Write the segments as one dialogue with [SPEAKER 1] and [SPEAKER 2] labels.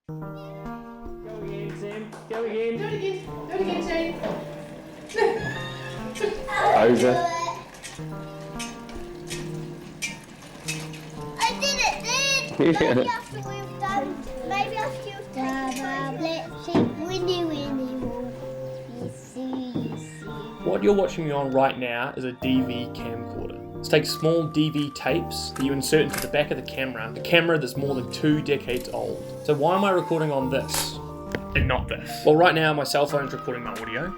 [SPEAKER 1] Go again, Sam. Go again.
[SPEAKER 2] Do it again. Do it again, Jane.
[SPEAKER 1] Over.
[SPEAKER 3] I did it, Dad! Maybe after we've done, maybe after you've taken let's see, Winnie will be see.
[SPEAKER 1] What you're watching me on right now is a DV camcorder. This takes small DV tapes that you insert into the back of the camera that's more than 2 decades old. So why am I recording on this and not this? Well, right now my cell phone's recording my audio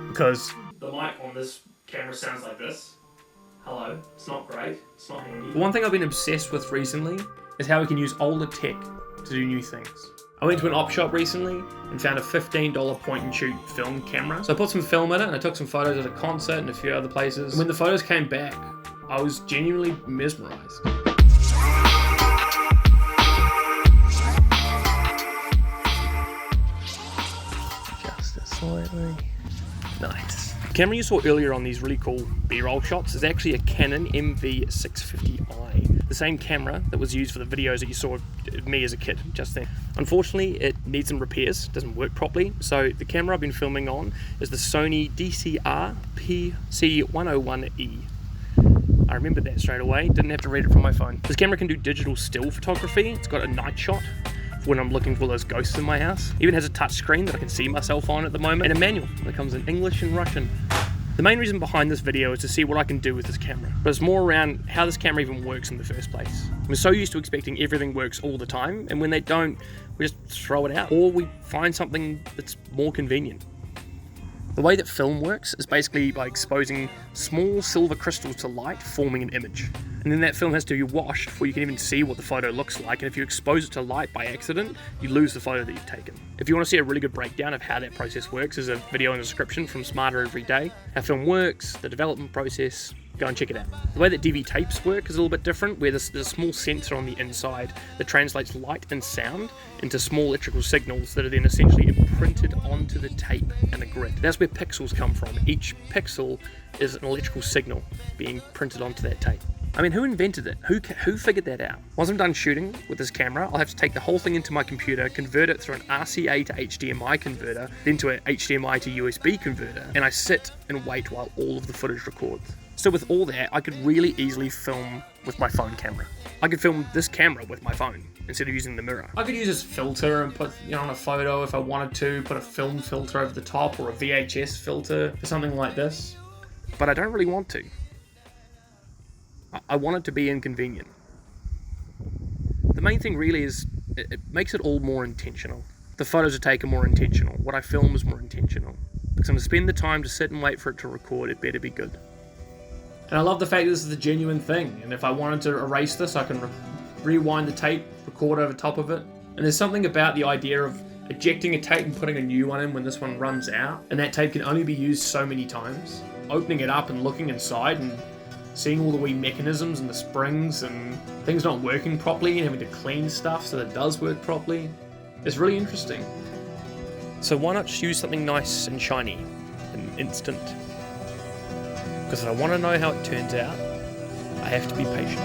[SPEAKER 1] because the mic on this camera sounds like this. Hello, it's not great, it's not handy. One thing I've been obsessed with recently is how we can use older tech to do new things. I went to an op shop recently and found a $15 point and shoot film camera. So I put some film in it and I took some photos at a concert and a few other places. And when the photos came back, I was genuinely mesmerized. Just a slightly. Nice. The camera you saw earlier on these really cool B-roll shots is actually a Canon MV650i, the same camera that was used for the videos that you saw of me as a kid just then. Unfortunately, it needs some repairs, doesn't work properly, so the camera I've been filming on is the Sony DCR PC101E. I remembered that straight away, didn't have to read it from my phone. This camera can do digital still photography. It's got a night shot for when I'm looking for those ghosts in my house. It even has a touch screen that I can see myself on at the moment, and a manual that comes in English and Russian. The main reason behind this video is to see what I can do with this camera, but it's more around how this camera even works in the first place. We're so used to expecting everything works all the time, and when they don't, we just throw it out, or we find something that's more convenient. The way that film works is basically by exposing small silver crystals to light, forming an image. And then that film has to be washed before you can even see what the photo looks like, and if you expose it to light by accident, you lose the photo that you've taken. If you want to see a really good breakdown of how that process works, there's a video in the description from Smarter Every Day. How film works, the development process, go and check it out. The way that DV tapes work is a little bit different, where there's a small sensor on the inside that translates light and sound into small electrical signals that are then essentially imprinted onto the tape and the grid. That's where pixels come from. Each pixel is an electrical signal being printed onto that tape. I mean, who invented it? Who figured that out? Once I'm done shooting with this camera, I'll have to take the whole thing into my computer, convert it through an RCA to HDMI converter, then to an HDMI to USB converter, and I sit and wait while all of the footage records. So with all that, I could really easily film with my phone camera. I could film this camera with my phone instead of using the mirror. I could use this filter and put, on a photo if I wanted to, put a film filter over the top or a VHS filter for something like this. But I don't really want to. I want it to be inconvenient. The main thing really is it makes it all more intentional. The photos I take are more intentional. What I film is more intentional. Because I'm going to spend the time to sit and wait for it to record, it better be good. And I love the fact that this is a genuine thing, and if I wanted to erase this, I can rewind the tape, record over top of it. And there's something about the idea of ejecting a tape and putting a new one in when this one runs out, and that tape can only be used so many times. Opening it up and looking inside and seeing all the wee mechanisms and the springs and things not working properly and having to clean stuff so that it does work properly, it's really interesting. So why not just use something nice and shiny and instant? Because if I want to know how it turns out, I have to be patient.